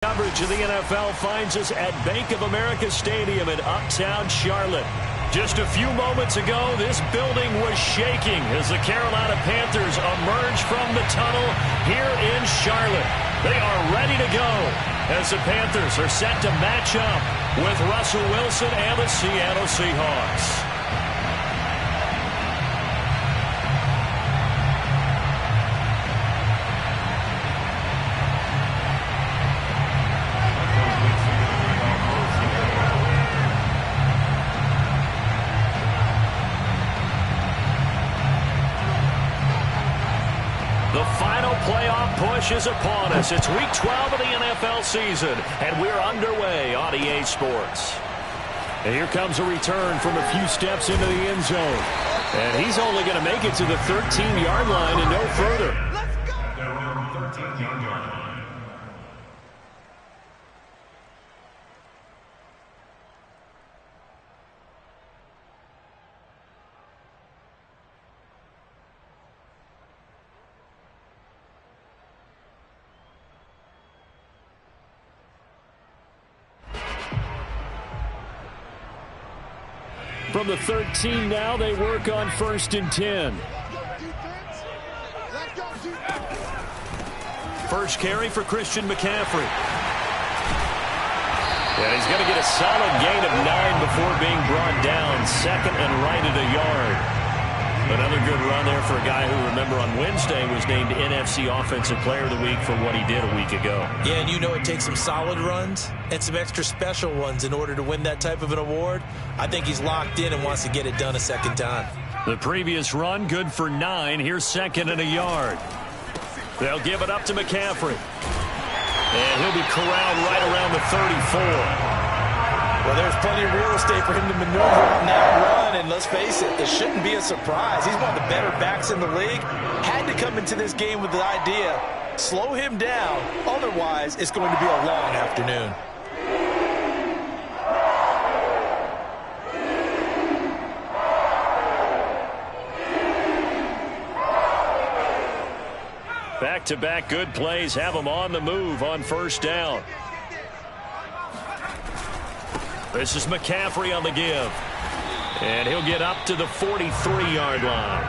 Coverage of the NFL finds us at Bank of America Stadium in Uptown Charlotte. Just a few moments ago, this building was shaking as the Carolina Panthers emerged from the tunnel here in Charlotte. They are ready to go as the Panthers are set to match up with Russell Wilson and the Seattle Seahawks. The final playoff push is upon us. It's Week 12 of the NFL season, and we're underway on EA Sports. And here comes a return from a few steps into the end zone. And he's only going to make it to the 13-yard line and no further. From the 13 now, they work on 1st and 10. First carry for Christian McCaffrey. And he's going to get a solid gain of 9 before being brought down. Second and right at a yard. Another good run there for a guy who, remember, on Wednesday was named NFC Offensive Player of the Week for what he did a week ago. Yeah, and you know it takes some solid runs and some extra special ones in order to win that type of an award. I think he's locked in and wants to get it done a second time. The previous run, good for 9. Here's second and a yard. They'll give it up to McCaffrey. And he'll be corralled right around the 34. Well, there's plenty of real estate for him to maneuver on that run, and let's face it, it shouldn't be a surprise. He's one of the better backs in the league. Had to come into this game with the idea, slow him down, otherwise it's going to be a long afternoon. Back-to-back good plays have him on the move on first down. This is McCaffrey on the give. And he'll get up to the 43-yard line.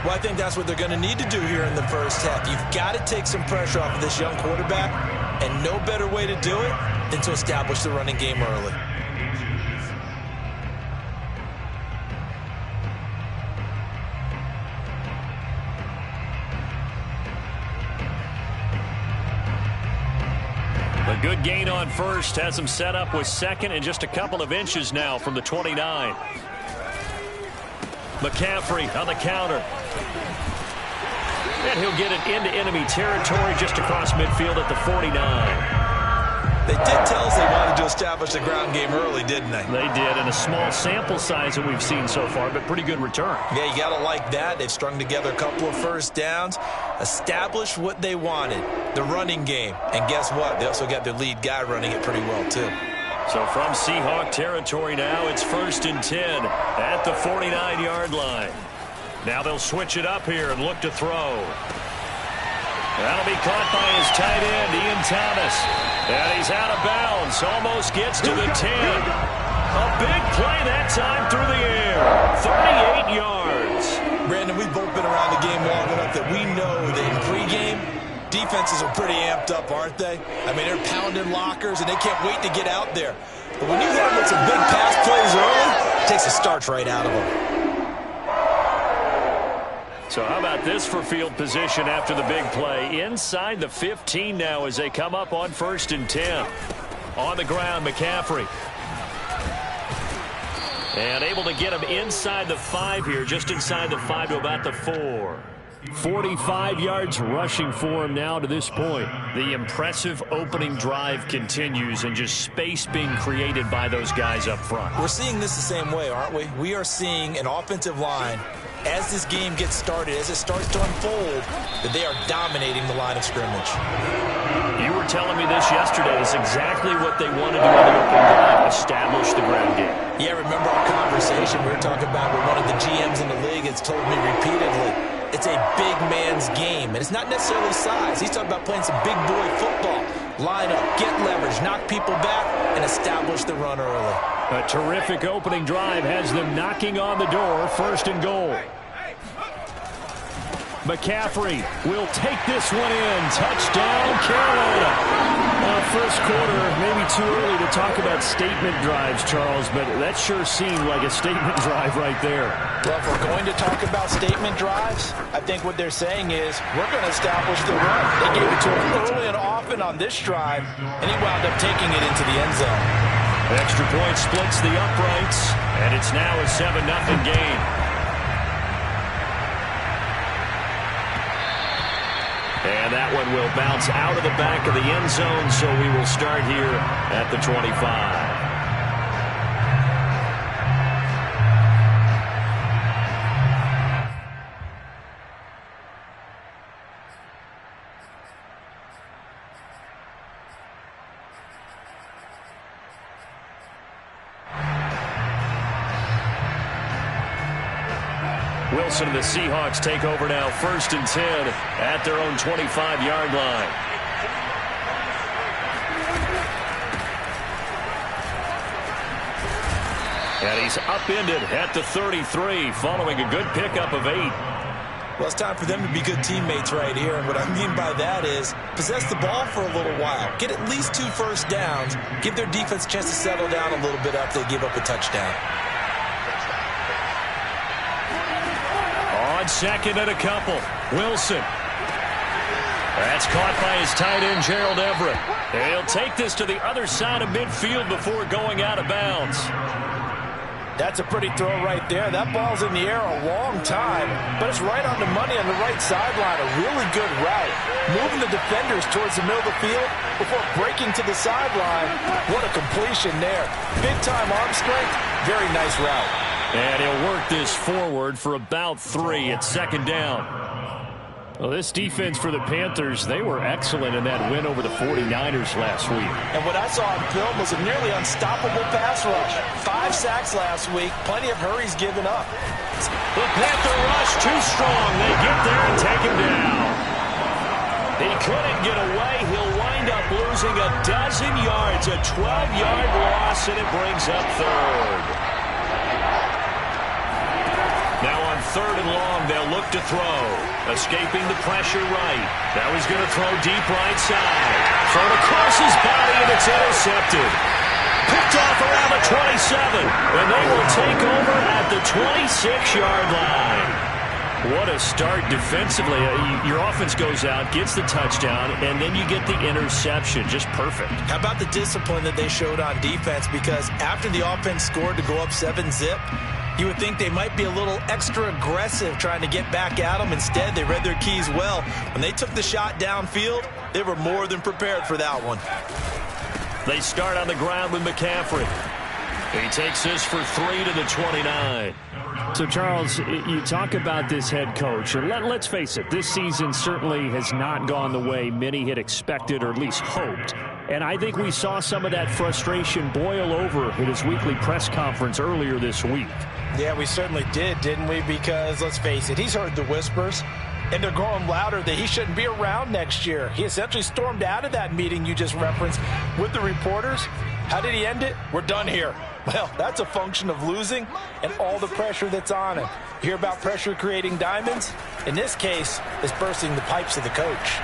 Well, I think that's what they're going to need to do here in the first half. You've got to take some pressure off of this young quarterback, and no better way to do it than to establish the running game early. A good gain on first has him set up with second and just a couple of inches now from the 29. McCaffrey on the counter. And he'll get it into enemy territory just across midfield at the 49. They did tell us they wanted to establish the ground game early, didn't they? They did, and a small sample size that we've seen so far, but pretty good return. Yeah, you got to like that. They've strung together a couple of first downs, established what they wanted, the running game. And guess what? They also got their lead guy running it pretty well, too. So from Seahawk territory now, it's 1st and 10 at the 49-yard line. Now they'll switch it up here and look to throw. That'll be caught by his tight end, Ian Thomas. And he's out of bounds, almost gets to the 10. A big play that time through the air, 38 yards. Brandon, we've both been around the game long enough that we know that in pregame, defenses are pretty amped up, aren't they? I mean, they're pounding lockers, and they can't wait to get out there. But when you hit them with some big pass plays early, it takes the starch right out of them. So how about this for field position after the big play? Inside the 15 now as they come up on 1st and 10. On the ground, McCaffrey. And able to get him inside the 5 here, just inside the 5 to about the 4. 45 yards rushing for him now to this point. The impressive opening drive continues and just space being created by those guys up front. We're seeing this the same way, aren't we? We are seeing an offensive line as this game gets started, as it starts to unfold, that they are dominating the line of scrimmage. You were telling me this yesterday. It's exactly what they want to do on the opening drive, establish the ground game. Yeah, remember our conversation we were talking about with one of the GMs in the league has told me repeatedly, it's a big man's game, and it's not necessarily size. He's talking about playing some big boy football. line up, get leverage, knock people back, and establish the run early. A terrific opening drive has them knocking on the door. 1st and goal. McCaffrey will take this one in. Touchdown, Carolina. First quarter, maybe too early to talk about statement drives, Charles, but that sure seemed like a statement drive right there. Well, if we're going to talk about statement drives, I think what they're saying is we're going to establish the run. They gave it to him early and often on this drive, and he wound up taking it into the end zone. Extra point splits the uprights, and it's now a 7-0 game. And that one will bounce out of the back of the end zone, so we will start here at the 25. Wilson and the Seahawks take over now. 1st and 10 at their own 25-yard line. And he's upended at the 33 following a good pickup of 8. Well, it's time for them to be good teammates right here. And what I mean by that is possess the ball for a little while. Get at least 2 first downs. Give their defense a chance to settle down a little bit after they give up a touchdown. On 2nd and a couple. Wilson. That's caught by his tight end, Gerald Everett. He'll take this to the other side of midfield before going out of bounds. That's a pretty throw right there. That ball's in the air a long time, but it's right on the money on the right sideline. A really good route. Moving the defenders towards the middle of the field before breaking to the sideline. What a completion there. Big-time arm strength. Very nice route. And he'll work this forward for about 3 at 2nd down. Well, this defense for the Panthers, they were excellent in that win over the 49ers last week. And what I saw on film was a nearly unstoppable pass rush. 5 sacks last week, plenty of hurries given up. The Panther rush too strong. They get there and take him down. He couldn't get away. He'll wind up losing a dozen yards, a 12-yard loss, and it brings up 3rd. Now on 3rd and long, they'll look to throw. Escaping the pressure right. Now he's going to throw deep right side. Thrown across his body, and it's intercepted. Picked off around the 27. And they will take over at the 26-yard line. What a start defensively. Your offense goes out, gets the touchdown, and then you get the interception. Just perfect. How about the discipline that they showed on defense? Because after the offense scored to go up 7-zip, you would think they might be a little extra aggressive trying to get back at them. Instead, they read their keys well. When they took the shot downfield, they were more than prepared for that one. They start on the ground with McCaffrey. He takes this for 3 to the 29. So, Charles, you talk about this head coach, and let's face it, this season certainly has not gone the way many had expected or at least hoped. And I think we saw some of that frustration boil over at his weekly press conference earlier this week. Yeah, we certainly did, didn't we? Because, let's face it, he's heard the whispers, and they're growing louder that he shouldn't be around next year. He essentially stormed out of that meeting you just referenced with the reporters. How did he end it? We're done here. Well, that's a function of losing and all the pressure that's on him. You hear about pressure creating diamonds? In this case, it's bursting the pipes of the coach.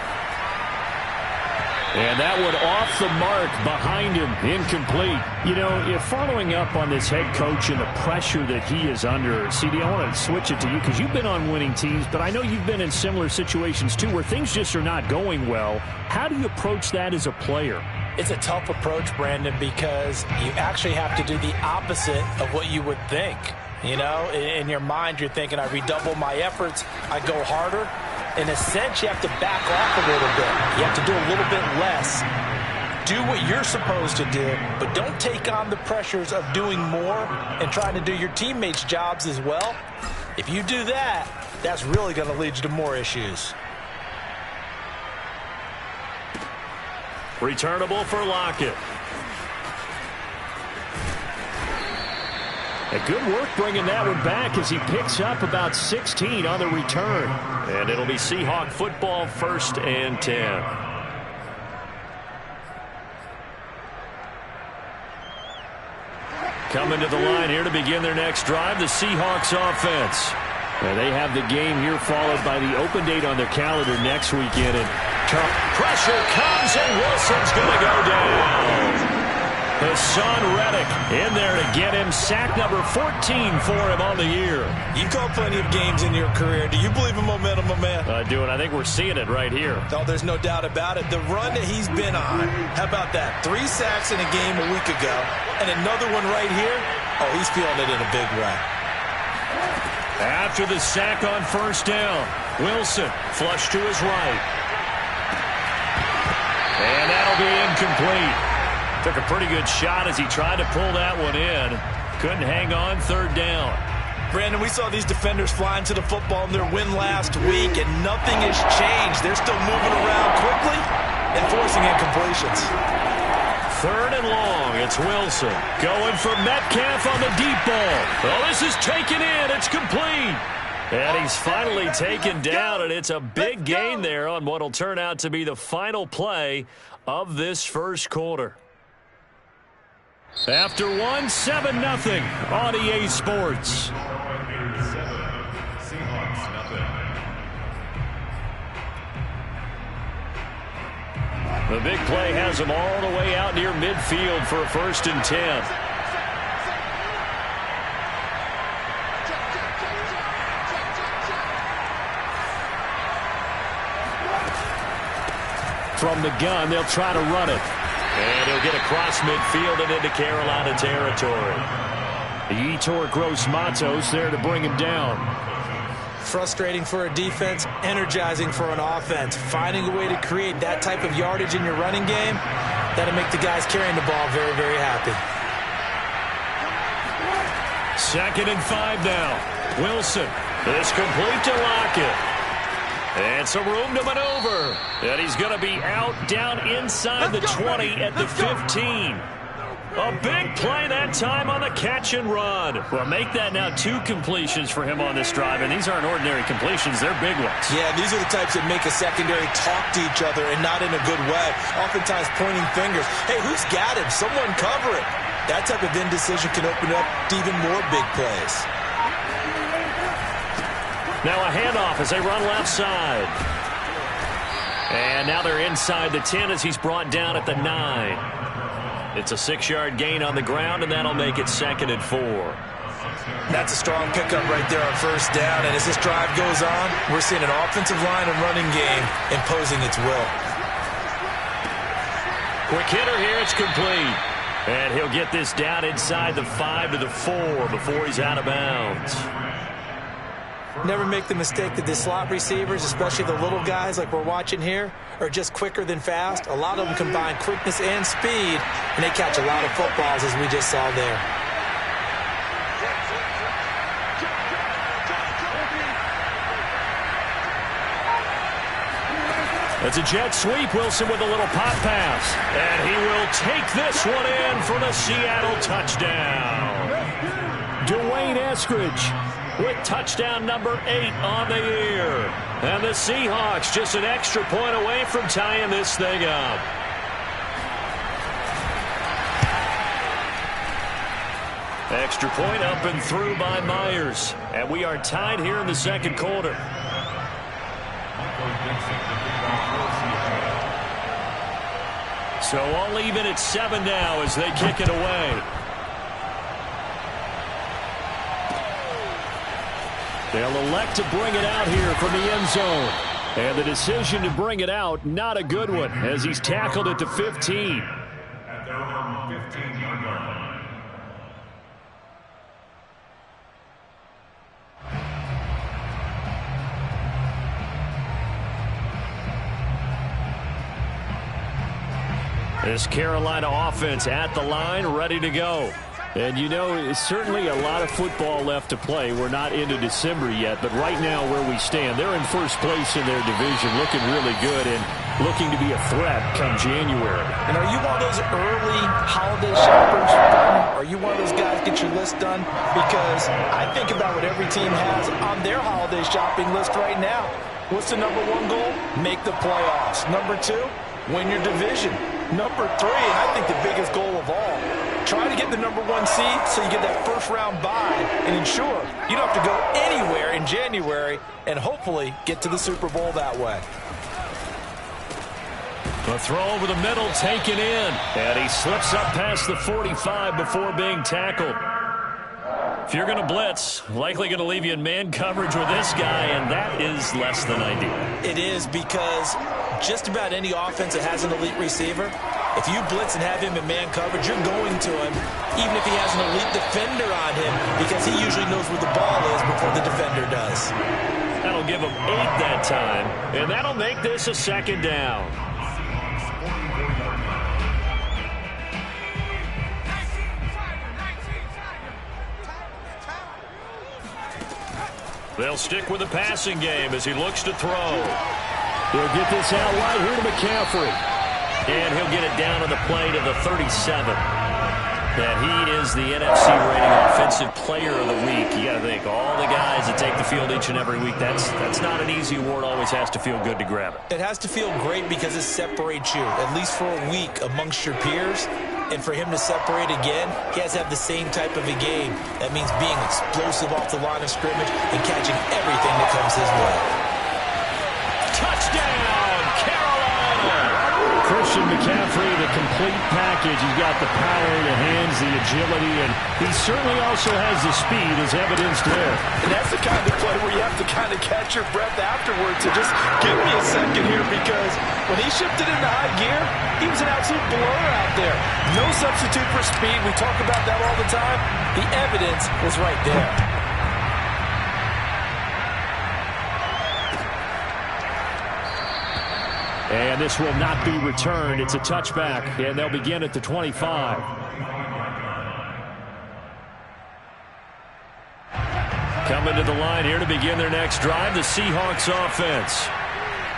And that one off the mark behind him, incomplete. You know, following up on this head coach and the pressure that he is under, CD, I want to switch it to you because you've been on winning teams, but I know you've been in similar situations too where things just are not going well. How do you approach that as a player? It's a tough approach, Brandon, because you actually have to do the opposite of what you would think. You know, in your mind, you're thinking, I redouble my efforts, I go harder. In a sense, you have to back off a little bit. You have to do a little bit less. Do what you're supposed to do, but don't take on the pressures of doing more and trying to do your teammates' jobs as well. If you do that, that's really going to lead you to more issues. Returnable for Lockett. A good work bringing that one back as he picks up about 16 on the return. And it'll be Seahawk football, 1st and 10. Coming to the line here to begin their next drive, the Seahawks offense. They have the game here followed by the open date on their calendar next weekend. And pressure comes, and Wilson's going to go down. Hassan Reddick in there to get him sack number 14 for him on the year. You call plenty of games in your career. Do you believe in momentum, my man? I do, and I think we're seeing it right here. Oh, there's no doubt about it. The run that he's been on, how about that? 3 sacks in a game a week ago, and another one right here. Oh, he's feeling it in a big way. After the sack on first down, Wilson flush to his right. And that'll be incomplete. Took a pretty good shot as he tried to pull that one in. Couldn't hang on, third down. Brandon, we saw these defenders flying to the football in their win last week, and nothing has changed. They're still moving around quickly and forcing incompletions. Third and long, it's Wilson. Going for Metcalf on the deep ball. Oh, this is taken in. It's complete. And he's finally taken down, and it's a big gain there on what will turn out to be the final play of this first quarter. After 7-0 on EA Sports. The big play has them all the way out near midfield for a 1st and 10. From the gun, they'll try to run it. And he'll get across midfield and into Carolina territory. Yetur Gross-Matos there to bring him down. Frustrating for a defense, energizing for an offense. Finding a way to create that type of yardage in your running game, that'll make the guys carrying the ball very, very happy. 2nd and 5 now. Wilson is complete to Lockett. And some room to maneuver. And he's going to be out down inside the 20 at the 15. A big play that time on the catch and run. Well, make that now 2 completions for him on this drive. And these aren't ordinary completions. They're big ones. Yeah, these are the types that make a secondary talk to each other and not in a good way. Oftentimes pointing fingers. Hey, who's got him? Someone cover it. That type of indecision can open up to even more big plays. Now a handoff as they run left side. And now they're inside the 10 as he's brought down at the 9. It's a 6-yard gain on the ground, and that'll make it 2nd and 4. That's a strong pickup right there on first down. And as this drive goes on, we're seeing an offensive line and running game imposing its will. Quick hitter here. It's complete. And he'll get this down inside the 5 to the 4 before he's out of bounds. Never make the mistake that the slot receivers, especially the little guys like we're watching here, are just quicker than fast. A lot of them combine quickness and speed, and they catch a lot of footballs, as we just saw there. It's a jet sweep. Wilson with a little pop pass. And he will take this one in for the Seattle touchdown. Dwayne Eskridge with touchdown number 8 on the year. And the Seahawks just an extra point away from tying this thing up. Extra point up and through by Myers. And we are tied here in the second quarter. So all even at 7 now as they kick it away. They'll elect to bring it out here from the end zone. And the decision to bring it out, not a good one, as he's tackled at the 15. At their own 15-yard line. This Carolina offense at the line, ready to go. And, you know, it's certainly a lot of football left to play. We're not into December yet, but right now where we stand, they're in first place in their division, looking really good and looking to be a threat come January. And are you one of those early holiday shoppers? Are you one of those guys get your list done? Because I think about what every team has on their holiday shopping list right now. What's the number 1 goal? Make the playoffs. Number 2, win your division. Number 3, and I think the biggest goal of all, Try to get the #1 seed so you get that first-round bye and ensure you don't have to go anywhere in January and hopefully get to the Super Bowl that way. A throw over the middle taken in. And he slips up past the 45 before being tackled. If you're going to blitz, likely going to leave you in man coverage with this guy, and that is less than ideal. It is, because just about any offense that has an elite receiver, if you blitz and have him in man coverage, you're going to him, even if he has an elite defender on him, because he usually knows where the ball is before the defender does. That'll give him 8 that time, and that'll make this a second down. They'll stick with the passing game as he looks to throw. He'll get this out wide here to McCaffrey. And he'll get it down on the play to the 37. And he is the NFC rating Offensive Player of the Week. You got to think, all the guys that take the field each and every week, that's not an easy award. Always has to feel good to grab it. It has to feel great because it separates you, at least for a week, amongst your peers. And for him to separate again, he has to have the same type of a game. That means being explosive off the line of scrimmage and catching everything that comes his way. Touchdown, Carolina! Christian McCaffrey, the complete package. He's got the power, the hands, the agility, and he certainly also has the speed, as evidenced there. And that's the kind of play where you have to kind of catch your breath afterwards. So just give me a second here, because when he shifted into high gear, he was an absolute blur out there. No substitute for speed. We talk about that all the time. The evidence was right there. And this will not be returned. It's a touchback, and they'll begin at the 25. Coming to the line here to begin their next drive, the Seahawks offense.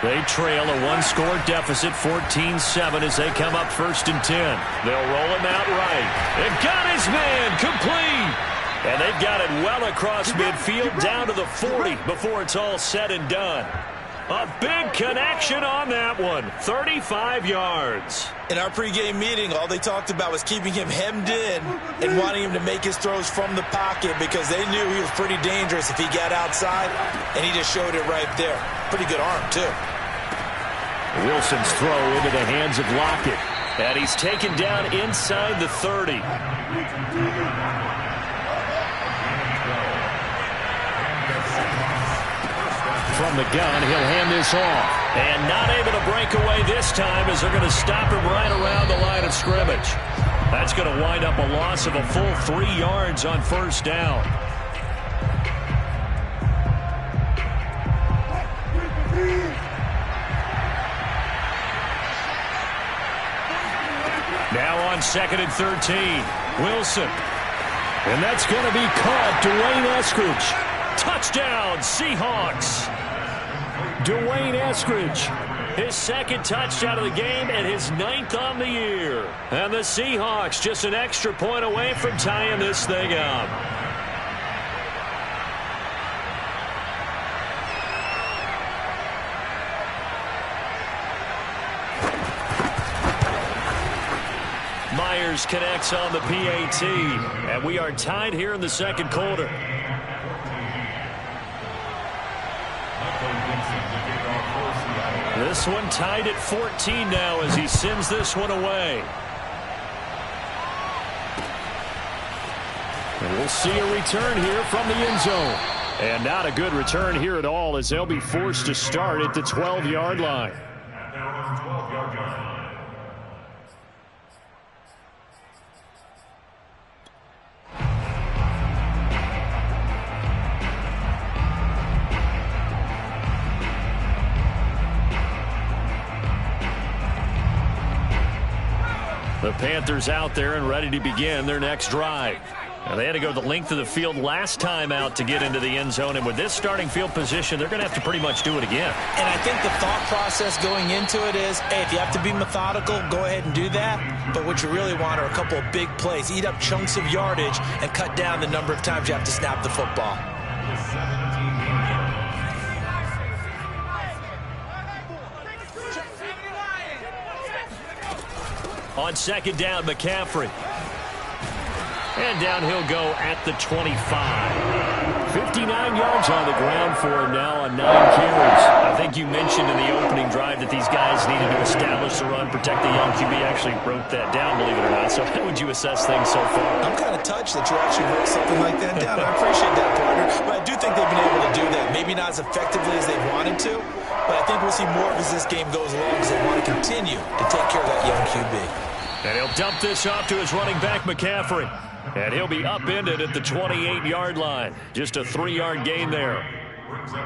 They trail a one-score deficit, 14-7, as they come up 1st and 10. They'll roll him out right. They've got his man complete. And they've got it well across midfield down to the 40 before it's all said and done. A big connection on that one. 35 yards. In our pregame meeting, all they talked about was keeping him hemmed in and wanting him to make his throws from the pocket, because they knew he was pretty dangerous if he got outside, and he just showed it right there. Pretty good arm, too. Wilson's throw into the hands of Lockett. And he's taken down inside the 30. From the gun, he'll hand this off. And not able to break away this time, as they're going to stop him right around the line of scrimmage. That's going to wind up a loss of a full 3 yards on 1st down. Now on 2nd and 13, Wilson. And that's going to be caught. Dwayne Eskridge. Touchdown, Seahawks. Dwayne Eskridge. His 2nd touchdown of the game and his 9th on the year. And the Seahawks just an extra point away from tying this thing up. Myers connects on the PAT, and we are tied here in the 2nd quarter. This one tied at 14 now as he sends this one away. And we'll see a return here from the end zone. And not a good return here at all, as they'll be forced to start at the 12-yard line. The Panthers out there and ready to begin their next drive. Now, they had to go the length of the field last time out to get into the end zone, and with this starting field position, they're going to have to pretty much do it again. And I think the thought process going into it is, hey, if you have to be methodical, go ahead and do that. But what you really want are a couple of big plays. Eat up chunks of yardage and cut down the number of times you have to snap the football. On 2nd down, McCaffrey. And down he'll go at the 25. 59 yards on the ground for him now on 9 carries. I think you mentioned in the opening drive that these guys needed to establish the run, protect the young QB. Actually wrote that down, believe it or not. So how would you assess things so far? I'm kind of touched that you actually wrote something like that down. I appreciate that, partner. But I do think they've been able to do that. Maybe not as effectively as they wanted to, but I think we'll see more as this game goes along because they want to continue to take care of that young QB. And he'll dump this off to his running back, McCaffrey. And he'll be upended at the 28-yard line. Just a 3-yard gain there.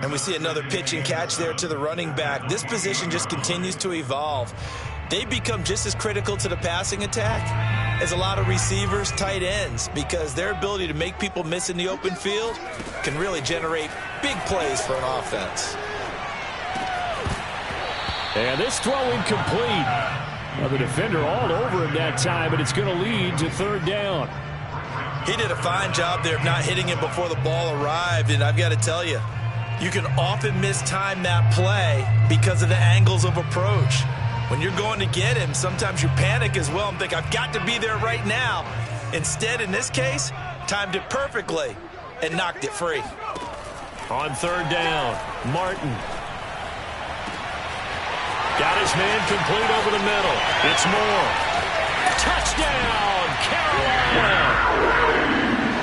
And we see another pitch and catch there to the running back. This position just continues to evolve. They become just as critical to the passing attack as a lot of receivers, tight ends, because their ability to make people miss in the open field can really generate big plays for an offense. And this throw incomplete. Well, the defender all over him that time, but it's going to lead to 3rd down. He did a fine job there of not hitting him before the ball arrived, and I've got to tell you, you can often mistime that play because of the angles of approach. When you're going to get him, sometimes you panic as well and think, I've got to be there right now. Instead, in this case, timed it perfectly and knocked it free. On 3rd down, Martin. Got his man complete over the middle. It's Moore. Touchdown, Carolina!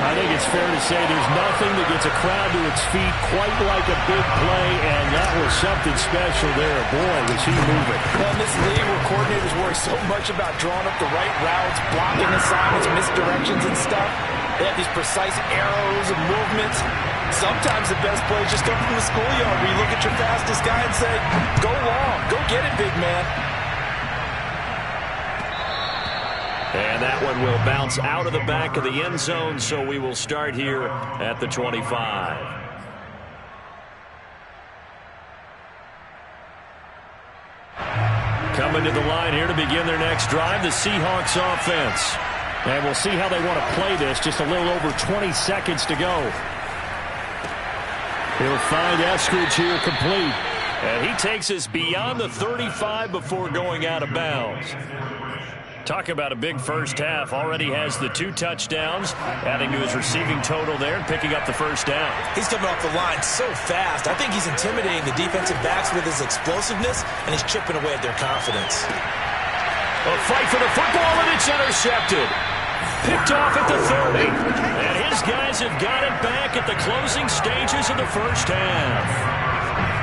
I think it's fair to say there's nothing that gets a crowd to its feet quite like a big play, and that was something special there. Boy, was he moving. Well, in this league where coordinators worry so much about drawing up the right routes, blocking assignments, misdirections and stuff, they have these precise arrows and movements. Sometimes the best plays just come from the schoolyard where you look at your fastest guy and say, go long, go get it, big man. And that one will bounce out of the back of the end zone, so we will start here at the 25. Coming to the line here to begin their next drive, the Seahawks offense. And we'll see how they want to play this. Just a little over 20 seconds to go. He'll find Eskridge here complete. And he takes us beyond the 35 before going out of bounds. Talk about a big first half. Already has the 2 touchdowns, adding to his receiving total there and picking up the first down. He's coming off the line so fast. I think he's intimidating the defensive backs with his explosiveness, and he's chipping away at their confidence. A fight for the football, and it's intercepted. Picked off at the 30. And his guys have got it back at the closing stages of the first half.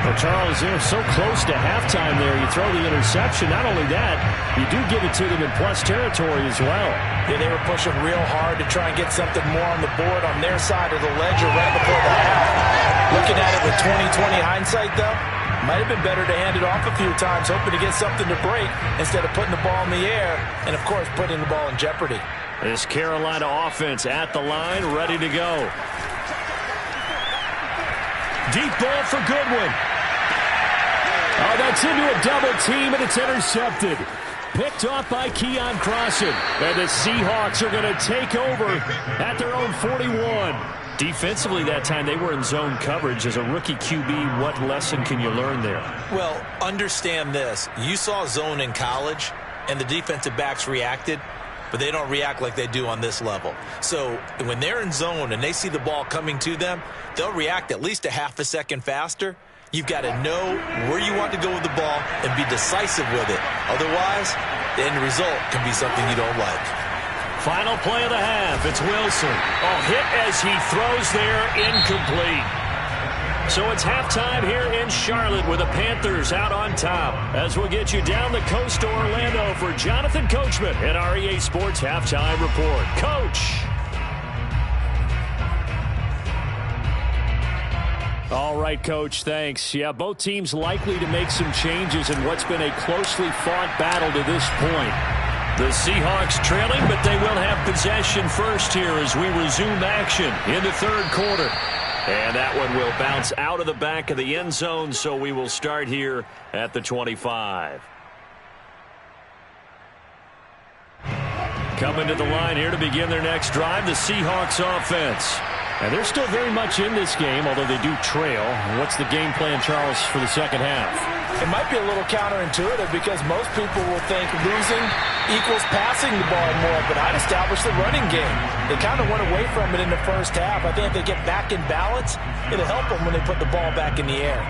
Well, Charles, they're so close to halftime there. You throw the interception. Not only that, you do give it to them in plus territory as well. Yeah, they were pushing real hard to try and get something more on the board on their side of the ledger right before the half. Looking at it with 20/20 hindsight, though, might have been better to hand it off a few times, hoping to get something to break instead of putting the ball in the air and, of course, putting the ball in jeopardy. This Carolina offense at the line, ready to go. Deep ball for Goodwin. Oh, that's into a double team, and it's intercepted. Picked off by Keon Crossan. And the Seahawks are going to take over at their own 41. Defensively that time, they were in zone coverage. As a rookie QB, what lesson can you learn there? Well, understand this. You saw zone in college, and the defensive backs reacted, but they don't react like they do on this level. So when they're in zone and they see the ball coming to them, they'll react at least a half a second faster. You've got to know where you want to go with the ball and be decisive with it. Otherwise, the end result can be something you don't like. Final play of the half. It's Wilson. Oh, hit as he throws there, incomplete. So it's halftime here in Charlotte with the Panthers out on top. As we'll get you down the coast to Orlando for Jonathan Coachman at our EA Sports Halftime Report. Coach. All right, Coach, thanks. Yeah, both teams likely to make some changes in what's been a closely fought battle to this point. The Seahawks trailing, but they will have possession first here as we resume action in the 3rd quarter. And that one will bounce out of the back of the end zone, so we will start here at the 25. Coming to the line here to begin their next drive, the Seahawks offense. And they're still very much in this game, although they do trail. What's the game plan, Charles, for the second half? It might be a little counterintuitive because most people will think losing equals passing the ball more, but I'd establish the running game. They kind of went away from it in the first half. I think if they get back in balance, it'll help them when they put the ball back in the air.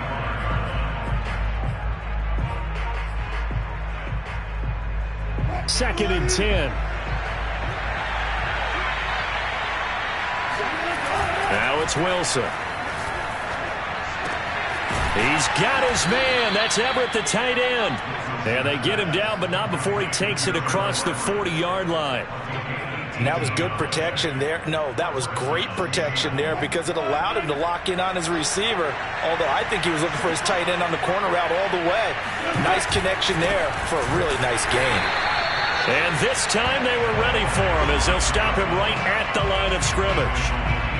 Second and 10. Now it's Wilson. He's got his man. That's Everett, the tight end. And they get him down, but not before he takes it across the 40-yard line. And that was good protection there. No, that was great protection there because it allowed him to lock in on his receiver, although I think he was looking for his tight end on the corner route all the way. Nice connection there for a really nice gain. And this time they were ready for him as they'll stop him right at the line of scrimmage.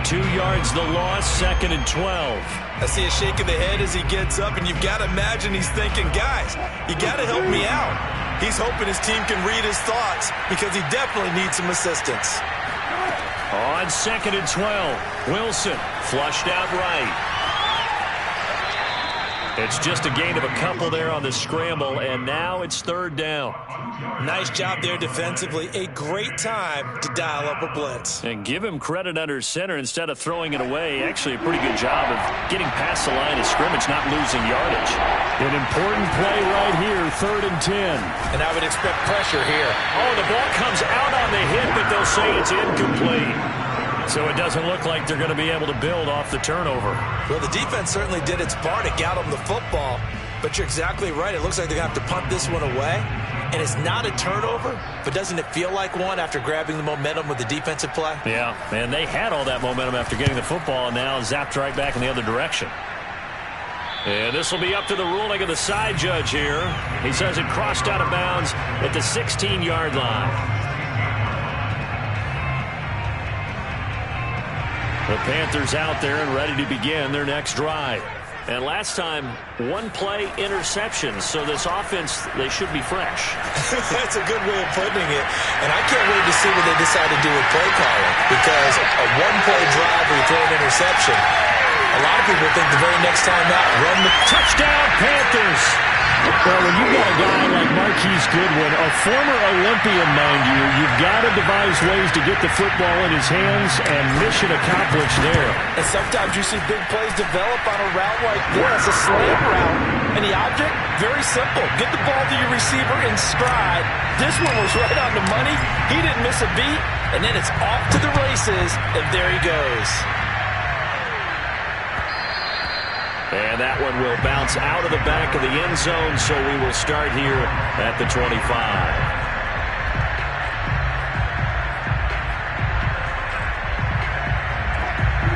2 yards the loss, second and 12. I see a shake of the head as he gets up, and you've got to imagine he's thinking, guys, you got to help me out. He's hoping his team can read his thoughts because he definitely needs some assistance. On second and 12, Wilson flushed out right. It's just a gain of a couple there on the scramble, and now it's third down. Nice job there defensively. A great time to dial up a blitz. And give him credit under center instead of throwing it away. Actually, a pretty good job of getting past the line of scrimmage, not losing yardage. An important play right here, third and 10. And I would expect pressure here. Oh, the ball comes out on the hit, but they'll say it's incomplete. So it doesn't look like they're going to be able to build off the turnover. Well, the defense certainly did its part to get them the football. But you're exactly right. It looks like they're going to have to punt this one away. And it's not a turnover, but doesn't it feel like one after grabbing the momentum with the defensive play? Yeah, and they had all that momentum after getting the football, and now zapped right back in the other direction. And this will be up to the ruling of the side judge here. He says it crossed out of bounds at the 16-yard line. The Panthers out there and ready to begin their next drive. And last time, one-play interception. So this offense, they should be fresh. That's a good way of putting it. And I can't wait to see what they decide to do with play calling. Because a one-play drive where you throw an interception, a lot of people think the very next time out, run the touchdown Panthers. Well, when you've got a guy like Marquise Goodwin, a former Olympian, mind you, you've got to devise ways to get the football in his hands, and mission accomplished there. And sometimes you see big plays develop on a route like this, a slant route. And the object, very simple. Get the ball to your receiver in stride. This one was right on the money. He didn't miss a beat. And then it's off to the races, and there he goes. And that one will bounce out of the back of the end zone, so we will start here at the 25.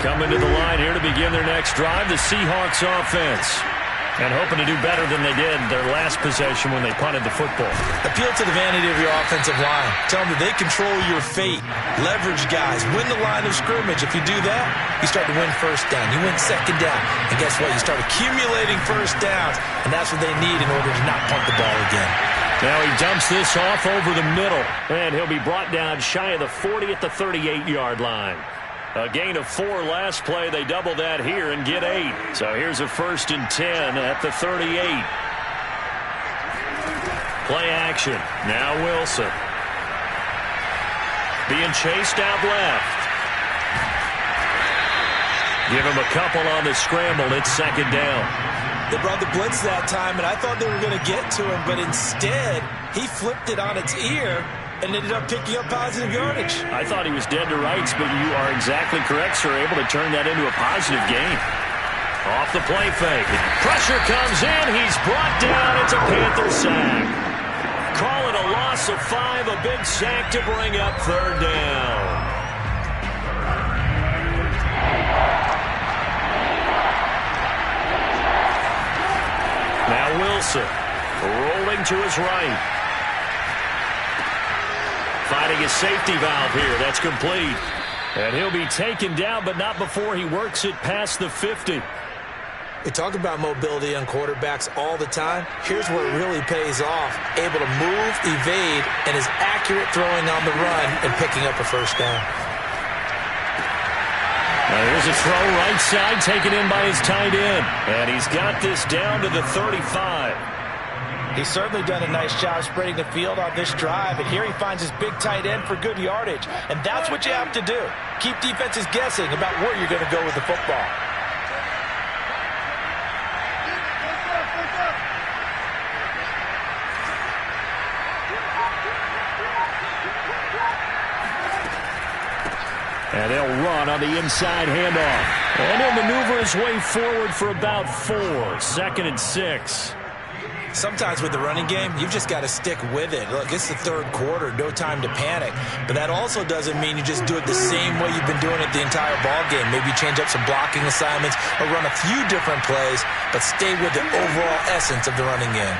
Coming to the line here to begin their next drive, the Seahawks offense. And hoping to do better than they did their last possession when they punted the football. Appeal to the vanity of your offensive line. Tell them that they control your fate. Leverage guys. Win the line of scrimmage. If you do that, you start to win first down. You win second down. And guess what? You start accumulating first downs. And that's what they need in order to not punt the ball again. Now he dumps this off over the middle. And he'll be brought down shy of the 40 at the 38-yard line. A gain of 4 last play. They double that here and get 8. So here's a 1st and 10 at the 38. Play action. Now Wilson. Being chased out left. Give him a couple on the scramble. It's second down. They brought the blitz that time, and I thought they were going to get to him, but instead he flipped it on its ear and ended up picking up positive yardage. I thought he was dead to rights, but you are exactly correct, sir. Able to turn that into a positive gain. Off the play fake. Pressure comes in. He's brought down. It's a Panther sack. Call it a loss of 5. A big sack to bring up third down. Now Wilson rolling to his right. Finding his safety valve here. That's complete. And he'll be taken down, but not before he works it past the 50. We talk about mobility on quarterbacks all the time. Here's where it really pays off. Able to move, evade, and is accurate throwing on the run and picking up a first down. Now here's a throw right side taken in by his tight end. And he's got this down to the 35. He's certainly done a nice job spreading the field on this drive. And here he finds his big tight end for good yardage. And that's what you have to do. Keep defenses guessing about where you're going to go with the football. And they'll run on the inside handoff. And he'll maneuver his way forward for about 4. 2nd and 6. Sometimes with the running game, you've just got to stick with it. Look, it's the third quarter, no time to panic. But that also doesn't mean you just do it the same way you've been doing it the entire ball game. Maybe change up some blocking assignments or run a few different plays, but stay with the overall essence of the running game.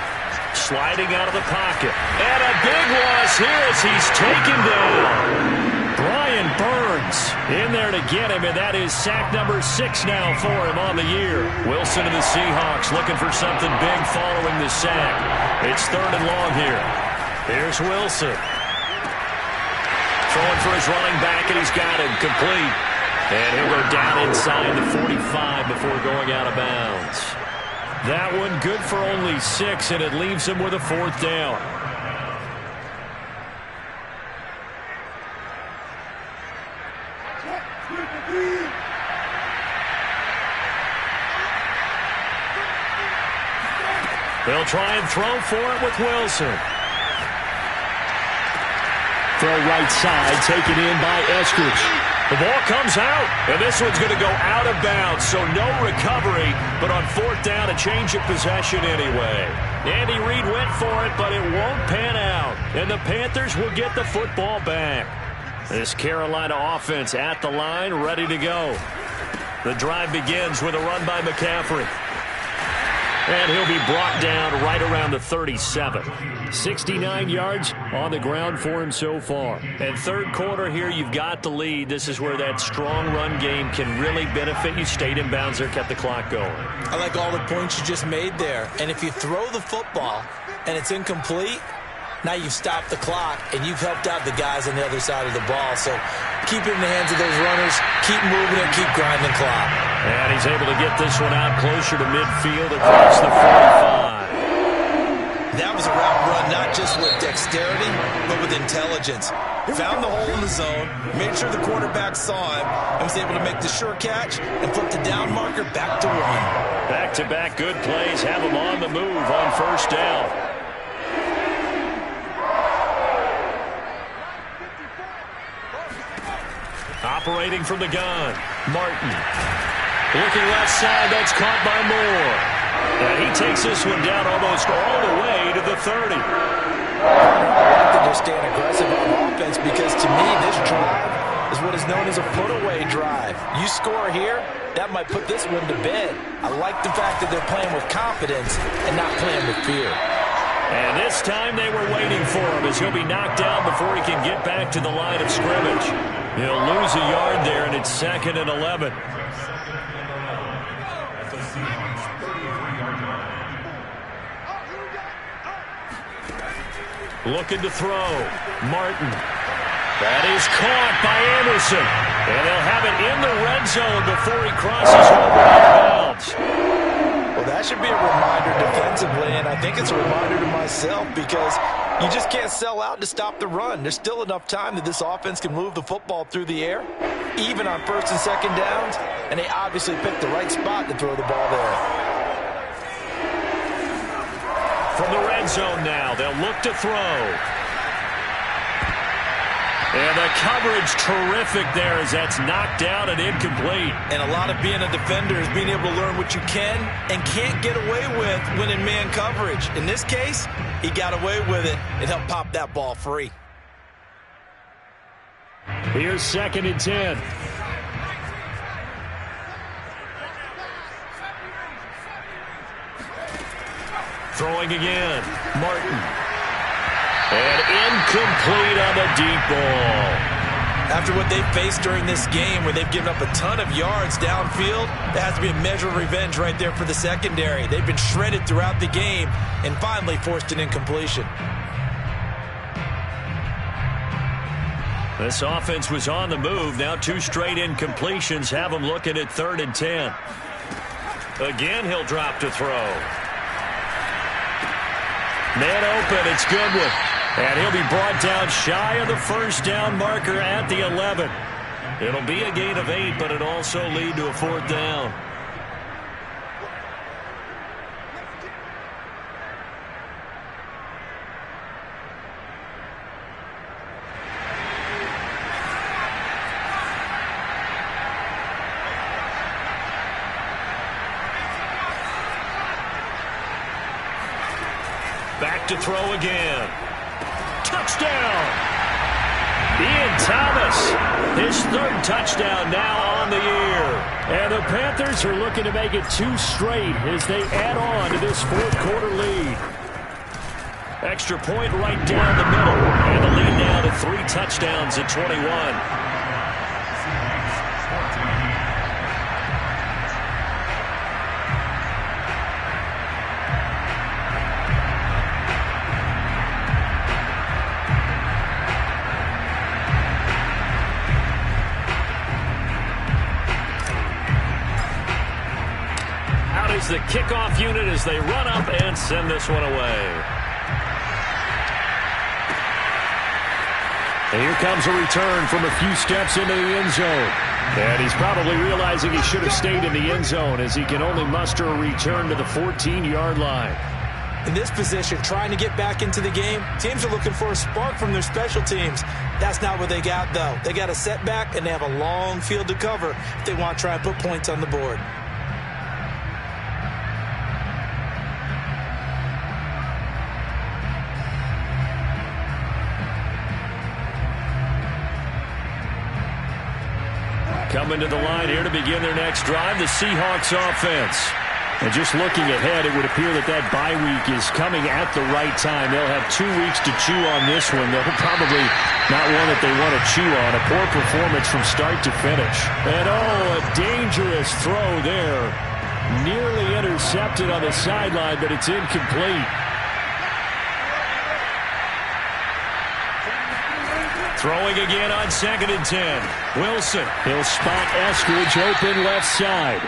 Sliding out of the pocket. And a big loss here as he's taken down. Brian Burns in there to get him, and that is sack number 6 now for him on the year. Wilson and the Seahawks looking for something big following the sack. It's 3rd and long here. Here's Wilson. Throwing for his running back, and he's got him complete. And he'll go down inside the 45 before going out of bounds. That one good for only 6, and it leaves him with a 4th down. They'll try and throw for it with Wilson. Throw right side, taken in by Eskridge. The ball comes out, and this one's going to go out of bounds, so no recovery, but on 4th down, a change of possession anyway. Andy Reid went for it, but it won't pan out, and the Panthers will get the football back. This Carolina offense at the line, ready to go. The drive begins with a run by McCaffrey. And he'll be brought down right around the 37. 69 yards on the ground for him so far. And third quarter here, you've got the lead. This is where that strong run game can really benefit you. Stayed in bounds there, kept the clock going. I like all the points you just made there. And if you throw the football and it's incomplete, now you've stopped the clock and you've helped out the guys on the other side of the ball. So keep it in the hands of those runners. Keep moving it. Keep grinding clock. And he's able to get this one out closer to midfield across the 45. That was a route run, not just with dexterity, but with intelligence. Found the hole in the zone, made sure the quarterback saw him, and was able to make the sure catch and flip the down marker back to 1. Back-to-back good plays have him on the move on 1st down. Operating from the gun, Martin. Looking left side, that's caught by Moore. And he takes this one down almost all the way to the 30. I like that they're staying aggressive on offense because to me this drive is what is known as a put-away drive. You score here, that might put this one to bed. I like the fact that they're playing with confidence and not playing with fear. And this time they were waiting for him as he'll be knocked down before he can get back to the line of scrimmage. He'll lose a yard there, and it's 2nd and 11. Looking to throw. Martin. That is caught by Anderson. And they'll have it in the red zone before he crosses over out of bounds. Well, that should be a reminder defensively, and I think it's a reminder to myself because you just can't sell out to stop the run. There's still enough time that this offense can move the football through the air, even on 1st and 2nd downs, and they obviously picked the right spot to throw the ball there. From the red zone now, they'll look to throw. And the coverage terrific there as that's knocked down and incomplete. And a lot of being a defender is being able to learn what you can and can't get away with when in man coverage. In this case, he got away with it and helped pop that ball free. Here's 2nd and 10. Throwing again. Martin. And incomplete on the deep ball. After what they've faced during this game where they've given up a ton of yards downfield, there has to be a measure of revenge right there for the secondary. They've been shredded throughout the game and finally forced an incompletion. This offense was on the move. Now 2 straight incompletions have them looking at 3rd and 10. Again, he'll drop to throw. Man open, it's Goodwin. And he'll be brought down shy of the first down marker at the 11. It'll be a gain of 8, but it'll also lead to a 4th down. Back to throw again. Touchdown! Ian Thomas, his 3rd touchdown now on the year. And the Panthers are looking to make it 2 straight as they add on to this 4th quarter lead. Extra point right down the middle. And the lead now to 3 touchdowns at 21. The kickoff unit as they run up and send this one away. And here comes a return from a few steps into the end zone. And he's probably realizing he should have stayed in the end zone as he can only muster a return to the 14-yard line. In this position, trying to get back into the game, teams are looking for a spark from their special teams. That's not what they got, though. They got a setback, and they have a long field to cover if they want to try and put points on the board. Coming to the line here to begin their next drive, the Seahawks offense. And just looking ahead, it would appear that that bye week is coming at the right time. They'll have 2 weeks to chew on this one. They'll probably not one that they want to chew on. A poor performance from start to finish. And oh, a dangerous throw there. Nearly intercepted on the sideline, but it's incomplete. Throwing again on 2nd and 10. Wilson. He'll spot Eskridge open left side.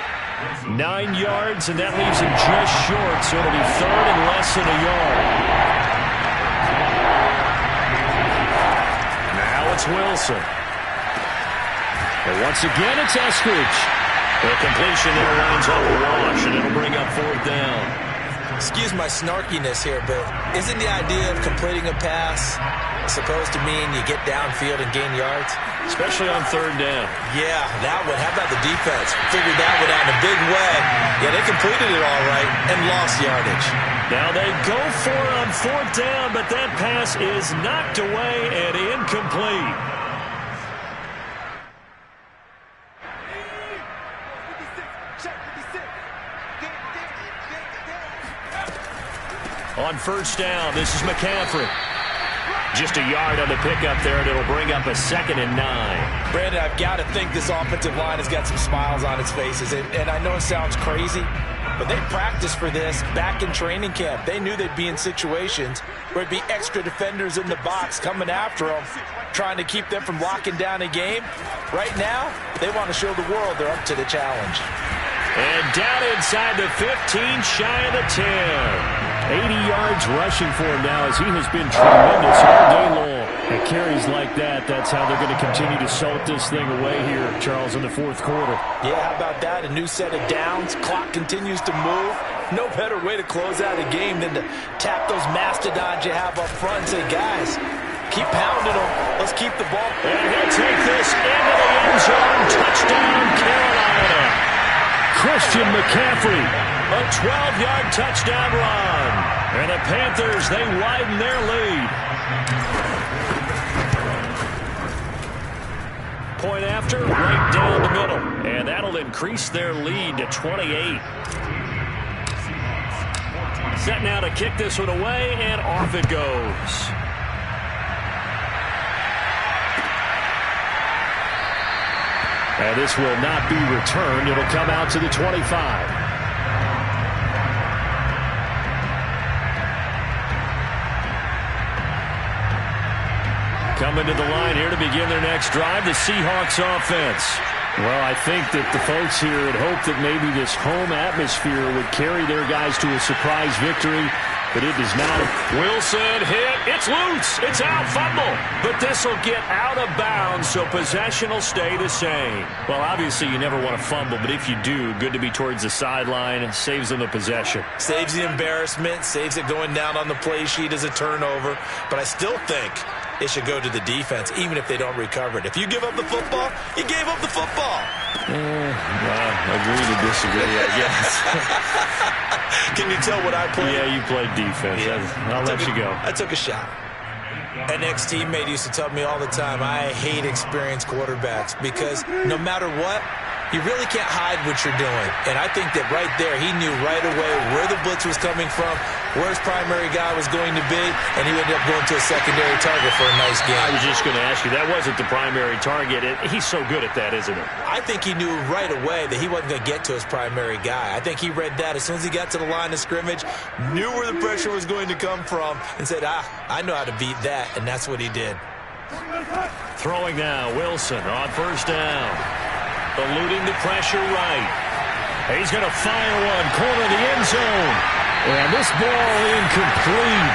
9 yards, and that leaves him just short, so it'll be 3rd and less than a yard. Now it's Wilson. And once again, it's Eskridge. The completion there lines up a wash, and it'll bring up 4th down. Excuse my snarkiness here, but isn't the idea of completing a pass supposed to mean you get downfield and gain yards? Especially on 3rd down. Yeah, that one. How about the defense? Figured that one out in a big way. Yeah, they completed it all right and lost yardage. Now they go for it on 4th down, but that pass is knocked away and incomplete. On 1st down, this is McCaffrey. Just a yard on the pickup there, and it'll bring up a 2nd and 9. Brandon, I've got to think this offensive line has got some smiles on its faces. And I know it sounds crazy, but they practiced for this back in training camp. They knew they'd be in situations where it'd be extra defenders in the box coming after them, trying to keep them from locking down a game. Right now, they want to show the world they're up to the challenge. And down inside the 15, shy of the 10. 80 yards rushing for him now as he has been tremendous all day long. And carries like that, that's how they're going to continue to salt this thing away here, Charles, in the 4th quarter. Yeah, how about that? A new set of downs. Clock continues to move. No better way to close out a game than to tap those mastodons you have up front and say, guys, keep pounding them. Let's keep the ball. And he'll take this into the end zone. Touchdown, Carolina. Christian McCaffrey. A 12-yard touchdown run. And the Panthers, they widen their lead. Point after, right down the middle. And that'll increase their lead to 28. Set now to kick this one away, and off it goes. And this will not be returned. It'll come out to the 25. Coming to the line here to begin their next drive, the Seahawks offense. Well, I think that the folks here had hoped that maybe this home atmosphere would carry their guys to a surprise victory, but it does not. Wilson hit. It's loose. It's out. Fumble. But this will get out of bounds, so possession will stay the same. Well, obviously you never want to fumble, but if you do, good to be towards the sideline. Saves them the possession. Saves the embarrassment. Saves it going down on the play sheet as a turnover. But I still think it should go to the defense, even if they don't recover it. If you give up the football, you gave up the football. Agree to disagree, I guess. Can you tell what I played? Yeah, you played defense. Yeah. I'll let you go. I took a shot. An ex-teammate used to tell me all the time, I hate experienced quarterbacks because no matter what, you really can't hide what you're doing. And I think that right there, he knew right away where the blitz was coming from, where his primary guy was going to be, and he ended up going to a secondary target for a nice game. I was just going to ask you, that wasn't the primary target. He's so good at that, isn't he? I think he knew right away that he wasn't going to get to his primary guy. I think he read that as soon as he got to the line of scrimmage, knew where the pressure was going to come from, and said, I know how to beat that, and that's what he did. Throwing now, Wilson on first down. Eluding the pressure right. He's going to fire one, corner of the end zone. And this ball incomplete.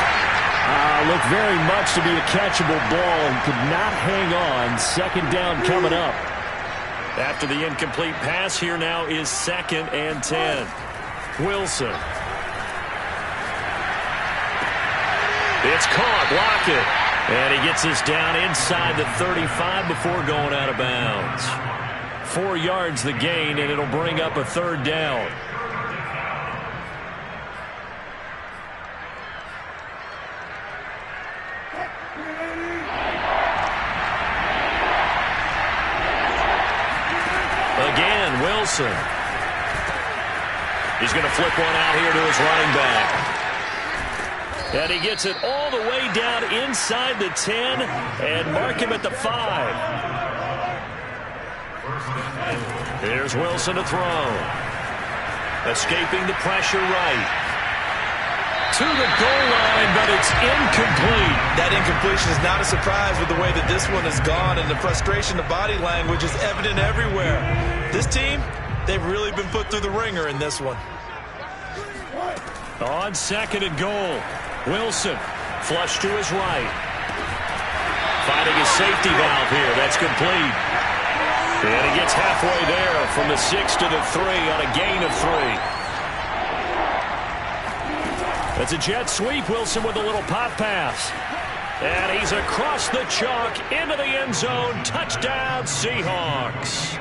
Looked very much to be a catchable ball. He could not hang on. Second down coming up. After the incomplete pass, here now is 2nd and 10. Wilson. It's caught, block it. And he gets this down inside the 35 before going out of bounds. 4 yards the gain, and it'll bring up a 3rd down. Again, Wilson. He's going to flip one out here to his running back. And he gets it all the way down inside the 10 and mark him at the 5. Here's Wilson to throw. Escaping the pressure right. To the goal line, but it's incomplete. That incompletion is not a surprise with the way that this one has gone, and the frustration, the body language is evident everywhere. This team, they've really been put through the ringer in this one. On 2nd and goal, Wilson flush to his right. Finding his safety valve here. That's complete. And he gets halfway there from the 6 to the 3 on a gain of 3. That's a jet sweep. Wilson with a little pop pass. And he's across the chalk into the end zone. Touchdown, Seahawks.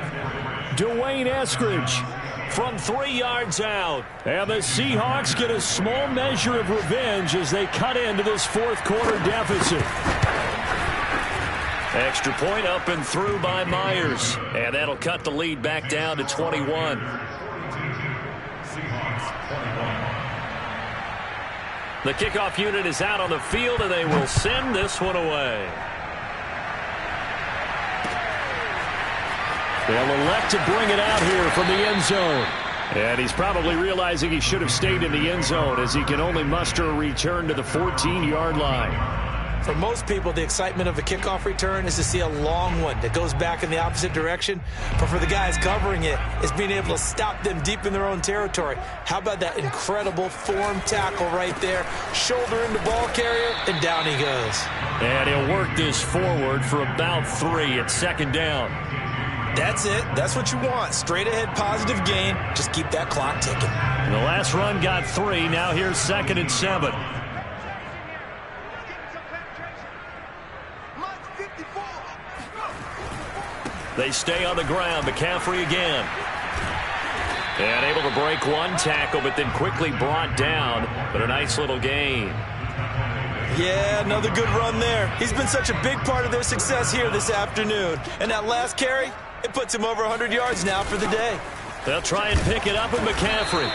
Dwayne Eskridge from 3 yards out. And the Seahawks get a small measure of revenge as they cut into this 4th quarter deficit. Extra point up and through by Myers. And that'll cut the lead back down to 21. The kickoff unit is out on the field, and they will send this one away. They'll elect to bring it out here from the end zone. And he's probably realizing he should have stayed in the end zone as he can only muster a return to the 14-yard line. For most people, the excitement of a kickoff return is to see a long one that goes back in the opposite direction. But for the guys covering it, it's being able to stop them deep in their own territory. How about that incredible form tackle right there? Shoulder into ball carrier, and down he goes. And he'll work this forward for about 3 at 2nd down. That's it. That's what you want. Straight ahead positive gain. Just keep that clock ticking. And the last run got 3. Now here's 2nd and 7. They stay on the ground. McCaffrey again. And able to break one tackle, but then quickly brought down. But a nice little gain. Yeah, another good run there. He's been such a big part of their success here this afternoon. And that last carry, it puts him over 100 yards now for the day. They'll try and pick it up with McCaffrey.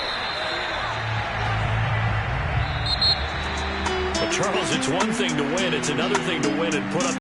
But Charles, it's one thing to win. It's another thing to win and put up